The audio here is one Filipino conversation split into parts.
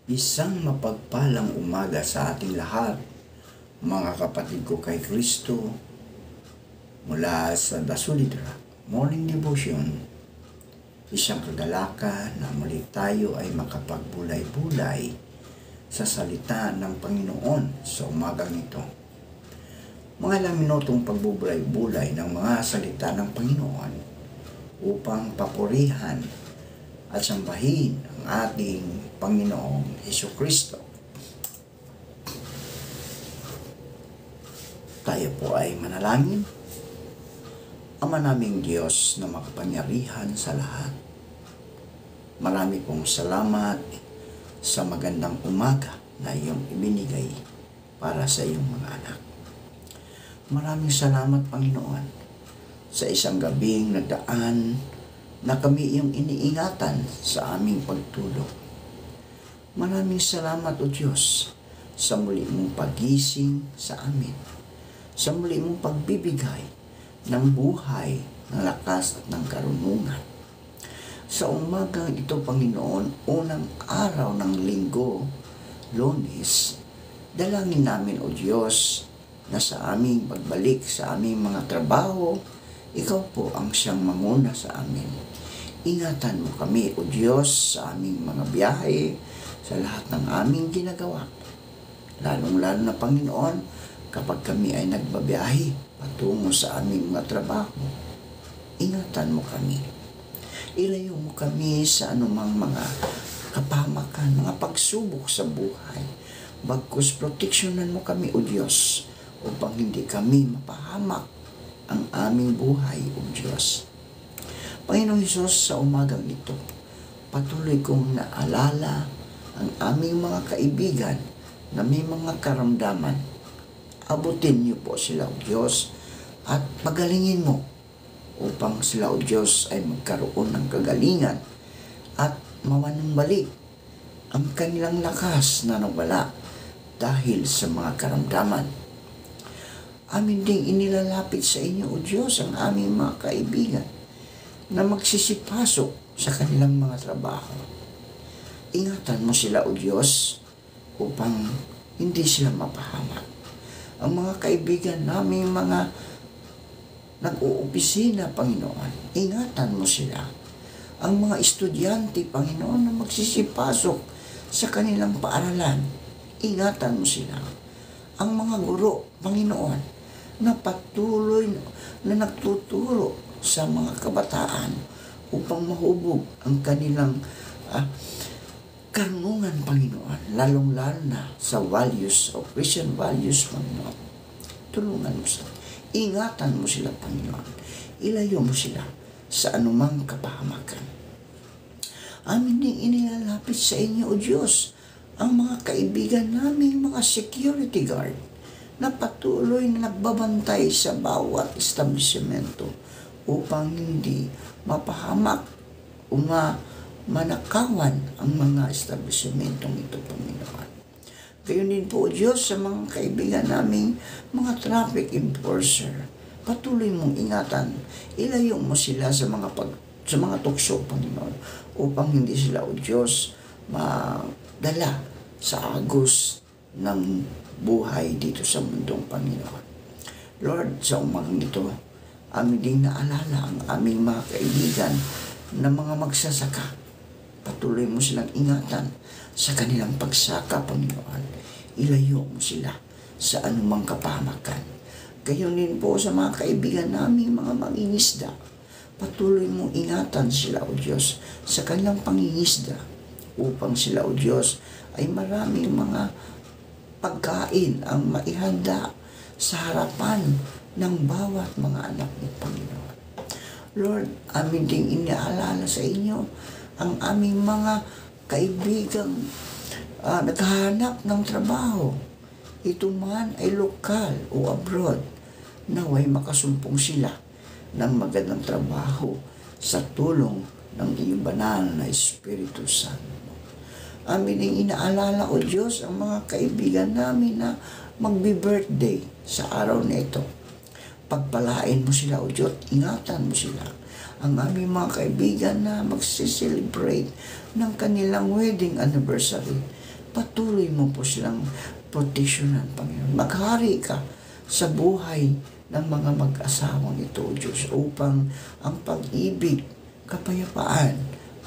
Isang mapagpalang umaga sa ating lahat, mga kapatid ko kay Kristo, mula sa The Solid Rock Morning Devotion. Isang kagalakan na muli tayo ay makapagbulay-bulay sa salita ng Panginoon sa umagang ito. Mga ilang minutong pagbubulay-bulay ng mga salita ng Panginoon upang papurihan at sambahin ang ating Panginoong Hesukristo. Tayo po ay manalangin. Ama naming Diyos na makapangyarihan sa lahat, marami pong salamat sa magandang umaga na iyong ibinigay para sa iyong mga anak. Maraming salamat, Panginoon, sa isang gabing nagdaan na kami iyong iniingatan sa aming pagtulog. Maraming salamat, O Diyos, sa muli mong pagising sa amin, sa muli mong pagbibigay ng buhay, ng lakas at ng karunungan. Sa umagang ito, Panginoon, unang araw ng linggo, Lunes, dalangin namin, O Diyos, na sa aming pagbalik sa aming mga trabaho, Ikaw po ang siyang manguna sa amin. Ingatan mo kami, O Diyos, sa aming mga biyahe, sa lahat ng aming ginagawa. Lalong-lalo na, Panginoon, kapag kami ay nagbabiyahe patungo sa aming mga trabaho, ingatan mo kami. Ilayo mo kami sa anumang mga kapahamakan, mga pagsubok sa buhay. Bagkus proteksyonan mo kami, O Diyos, upang hindi kami mapahamak ang aming buhay, O Diyos. Panginoong Hesus, sa umagang ito, patuloy kong naalala ang aming mga kaibigan na may mga karamdaman. Abutin niyo po sila, O Diyos, at pagalingin mo upang sila, O Diyos, ay magkaroon ng kagalingan at mawanumbalik ang kanilang lakas na nawala dahil sa mga karamdaman. Amin ding inilalapit sa inyo, O Diyos, ang aming mga kaibigan na magsisipasok sa kanilang mga trabaho. Ingatan mo sila, O Diyos, upang hindi sila mapahamak. Ang mga kaibigan namin, mga nag-uopisina, Panginoon, ingatan mo sila. Ang mga estudyante, Panginoon, na magsisipasok sa kanilang paaralan, ingatan mo sila. Ang mga guro, Panginoon, na patuloy na nagtuturo sa mga kabataan upang mahubog ang kanilang karunungan, Panginoon, lalong-lalo na sa values o Christian values, Panginoon. Tulungan mo sila. Ingatan mo sila, Panginoon. Ilayo mo sila sa anumang kapahamakan. Amin ding inilalapit sa inyo, O Diyos, ang mga kaibigan naming mga security guard na patuloy na nagbabantay sa bawat establishmento upang hindi mapahamak o manakawan ang mga establishmentong ito, Panginoon. Gayon din po, O Diyos, sa mga kaibigan naming mga traffic enforcer, patuloy mong ingatan, ilayo mo sila sa mga tukso, Panginoon, upang hindi sila, O Diyos, madala sa agos ng buhay dito sa mundong, Panginoon. Lord, sa umagang ito, amin din naalala ang aming mga kaibigan na mga magsasaka. Patuloy mo silang ingatan sa kanilang pagsaka, Panginoon. Ilayo mo sila sa anumang kapahamakan. Gayon din po sa mga kaibigan namin, mga mangingisda. Patuloy mong ingatan sila, O Diyos, sa kanilang pangingisda upang sila, O Diyos, ay maraming mga pagkain ang maihanda sa harapan ng bawat mga anak ni Panginoon. Lord, amin ding inaalala sa inyo ang aming mga kaibigang naghahanap ng trabaho. Ito man ay lokal o abroad, naway makasumpong sila ng magandang trabaho sa tulong ng iyong banal na Espiritu Santo. Amin din inaalala, O Diyos, ang mga kaibigan namin na magbi-birthday sa araw na ito. Pagpalain mo sila, O Diyos, ingatan mo sila. Ang aming mga kaibigan na magsiselebrate ng kanilang wedding anniversary, patuloy mo po silang proteksyonan, Panginoon. Maghari ka sa buhay ng mga mag-asawang ito, Diyos, upang ang pag-ibig, kapayapaan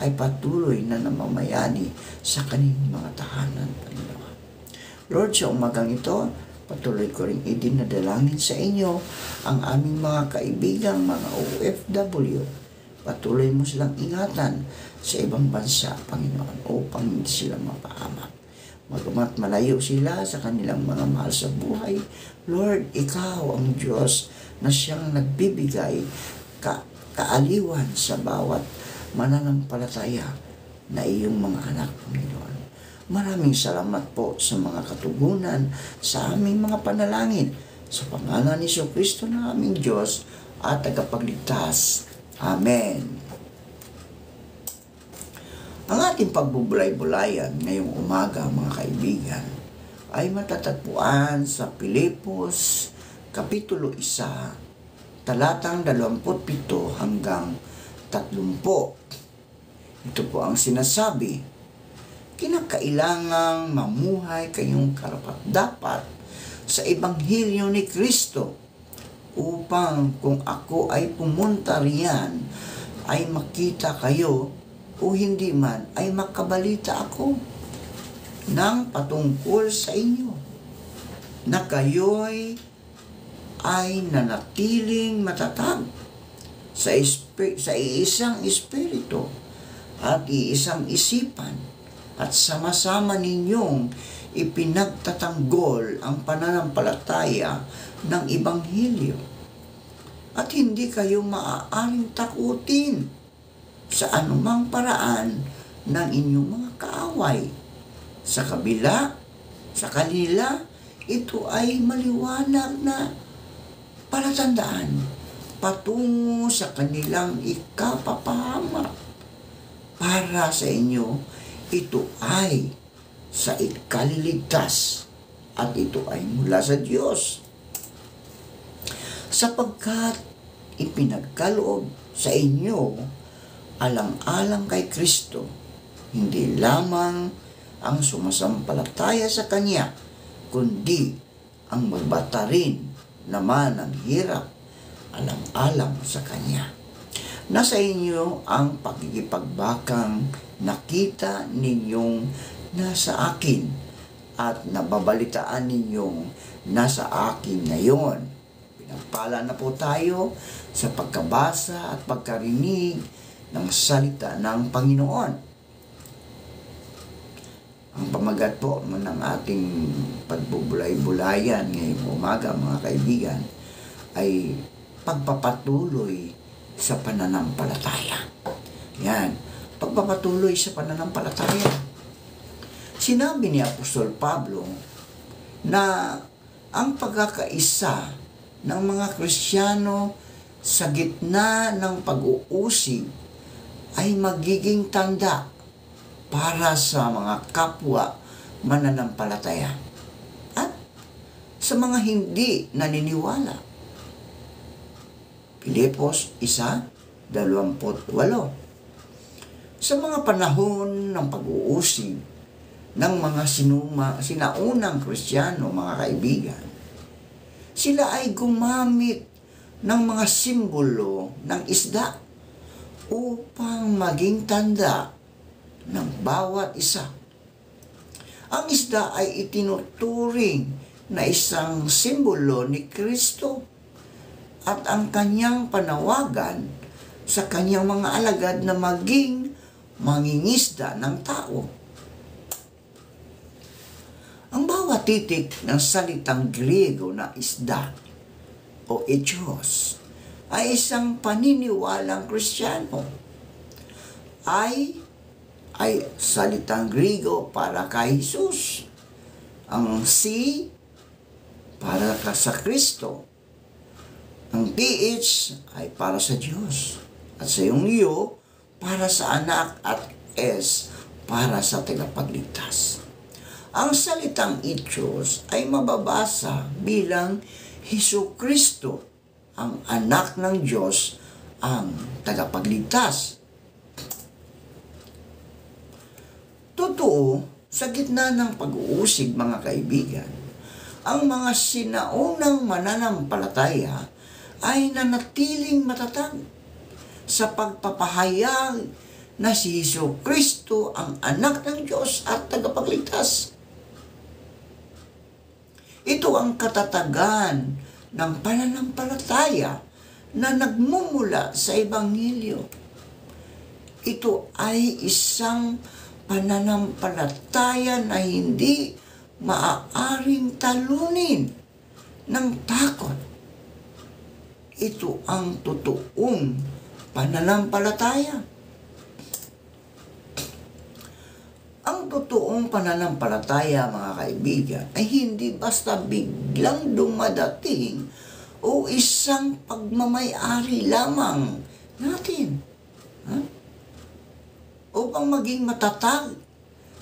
ay patuloy na namamayani sa kanilang mga tahanan, Panginoon. Lord, sa umagang ito, patuloy ko rin idinadalangin sa inyo ang aming mga kaibigang, mga OFW. Patuloy mo silang ingatan sa ibang bansa, Panginoon, upang hindi sila mapahamak. Magamat malayo sila sa kanilang mga mahal sa buhay, Lord, Ikaw ang Diyos na siyang nagbibigay kaaliwan sa bawat mananampalataya na iyong mga anak, Panginoon. Maraming salamat po sa mga katugunan sa aming mga panalangin. Sa pangalan ni Jesucristo na aming Diyos at tagapagligtas. Amen. Ang ating pagbubulay-bulayan ngayong umaga, mga kaibigan, ay matatagpuan sa Pilipos, Kapitulo 1, talatang 27 hanggang 30. Ito po ang sinasabi: kinakailangang mamuhay kayong karapat-dapat sa Ebanghelyo ni Kristo upang kung ako ay pumunta riyan ay makita kayo o hindi man ay makabalita ako ng patungkol sa inyo na kayo'y ay nanatiling matatag sa iisang espiritu at iisang isipan at sama-sama ninyong ipinagtatanggol ang pananampalataya ng Ebanghelyo at hindi kayo maaaring takutin sa anumang paraan ng inyong mga kaaway. Sa kanila, ito ay maliwanag na palatandaan patungo sa kanilang ikapapahamak. Para sa inyo, ito ay sa ikaliligtas at ito ay mula sa Diyos. Sapagkat ipinagkaloob sa inyo alang-alang kay Kristo, hindi lamang ang sumasampalataya sa Kanya, kundi ang magbata rin naman ng hirap alang-alang sa Kanya. Nasa inyo ang pagkikipagbakang nakita ninyong nasa akin at nababalitaan ninyong nasa akin ngayon. Pinagpala na po tayo sa pagkabasa at pagkarinig ng salita ng Panginoon. Ang pamagat po ng ating pagbubulay-bulayan ngayong umaga, mga kaibigan, ay pagpapatuloy sa pananampalataya. Yan, pagpapatuloy sa pananampalataya. Sinabi ni Apostol Pablo na ang pagkakaisa ng mga Kristiyano sa gitna ng pag-uusig ay magiging tanda para sa mga kapwa mananampalataya at sa mga hindi naniniwala. Pilipos 1:28. Sa mga panahon ng pag-uusig ng mga sinaunang Kristiyano, mga kaibigan, sila ay gumamit ng mga simbolo ng isda upang maging tanda ng bawat isa. Ang isda ay itinuturing na isang simbolo ni Kristo at ang kanyang panawagan sa kanyang mga alagad na maging mangingisda ng tao. Ang bawat titik ng salitang Griego na isda o ichos ay isang paniniwalang Kristiyano. Ay salitang Griego para kay Jesus. Ang C para sa Kristo. Ang PH ay para sa Diyos. At sa iyong U para sa anak at S para sa tagapagligtas. Ang salitang ichos ay mababasa bilang Jesucristo, ang anak ng Diyos, ang tagapagligtas. Totoo Sa gitna ng pag-uusig, mga kaibigan, ang mga sinaunang mananampalataya ay nanatiling matatag sa pagpapahayag na si Jesucristo ang anak ng Diyos at tagapagligtas. Ito ang katatagan ng pananampalataya na nagmumula sa Ebanghelyo. Ito ay isang pananampalataya na hindi maaaring talunin ng takot. Ito ang totoong pananampalataya. Ang totoong pananampalataya, mga kaibigan, ay hindi basta biglang dumadating o isang pagmamay-ari lamang natin. Upang maging matatag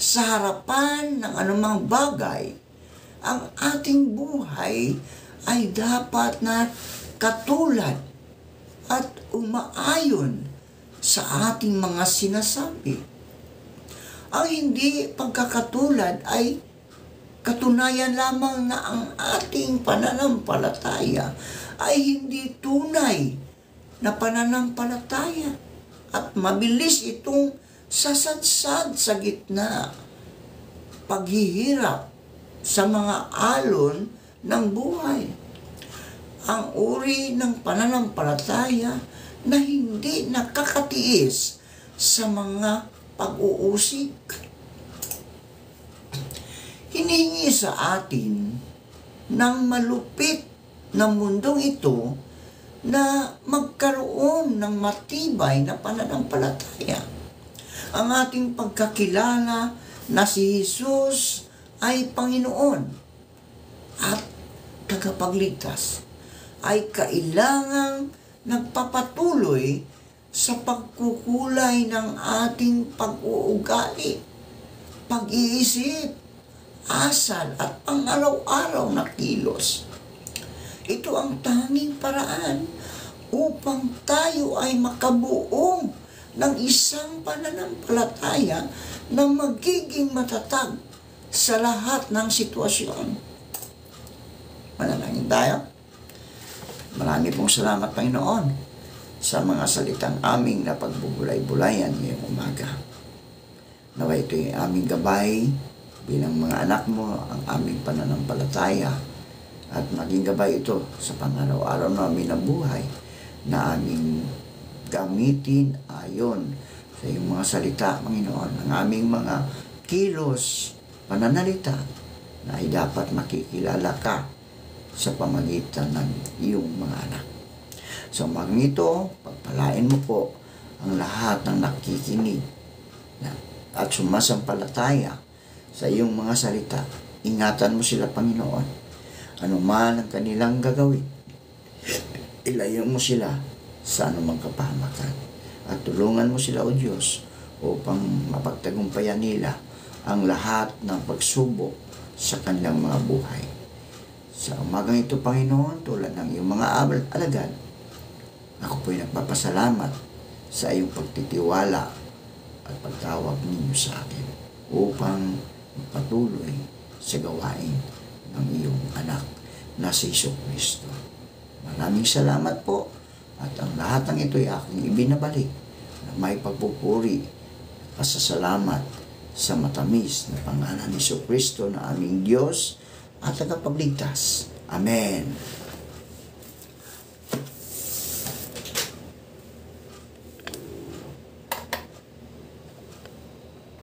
sa harapan ng anumang bagay, ang ating buhay ay dapat na katulad at umaayon sa ating mga sinasabi. Ang hindi pagkakatulad ay katunayan lamang na ang ating pananampalataya ay hindi tunay na pananampalataya at mabilis itong sasadsad sa gitna paghihirap sa mga alon ng buhay. Ang uri ng pananampalataya na hindi nakakatiis sa mga pag-uusig. Hinihingi sa atin ng malupit na mundong ito na magkaroon ng matibay na pananampalataya. Ang ating pagkakilala na si Jesus ay Panginoon at tagapagligtas ay kailangang nagpapatuloy sa pagkukulay ng ating pag-uugali, pag-iisip, asal at pang-araw-araw na kilos. Ito ang tanging paraan upang tayo ay makabuo ng isang pananampalataya na magiging matatag sa lahat ng sitwasyon. Manalangin tayo. Marami pong salamat, Panginoon, sa mga salitang aming na pagbubulay-bulayan ngayong umaga. Naway ito'y aming gabay bilang mga anak mo, ang aming pananampalataya, at maging gabay ito sa pang-araw-araw namin na buhay na aming gamitin ayon sa iyong mga salita, Panginoon, ang aming mga kilos, pananalita na ay dapat makikilala ka sa pamagitan ng iyong mga anak. Sa umagang ito, pagpalain mo po ang lahat ng nakikinig at sumasampalataya sa iyong mga salita. Ingatan mo sila, Panginoon. Ano man ang kanilang gagawin, ilayo mo sila sa anumang kapahamakan. At tulungan mo sila, O Diyos, upang mapagtagumpayan nila ang lahat ng pagsubok sa kanilang mga buhay. Sa umagang ito, Panginoon, tulad ng iyong mga alagad, ako po'y nagpapasalamat sa iyong pagtitiwala at pagtawag ninyo sa akin upang patuloy sa gawain ng iyong anak na si Jesucristo. Maraming salamat po, at ang lahat ng ito ay aking ibinabalik na may pagpupuri at pasasalamat sa matamis na pangalan ni Jesucristo na aming Diyos at tagapagligtas. Amen.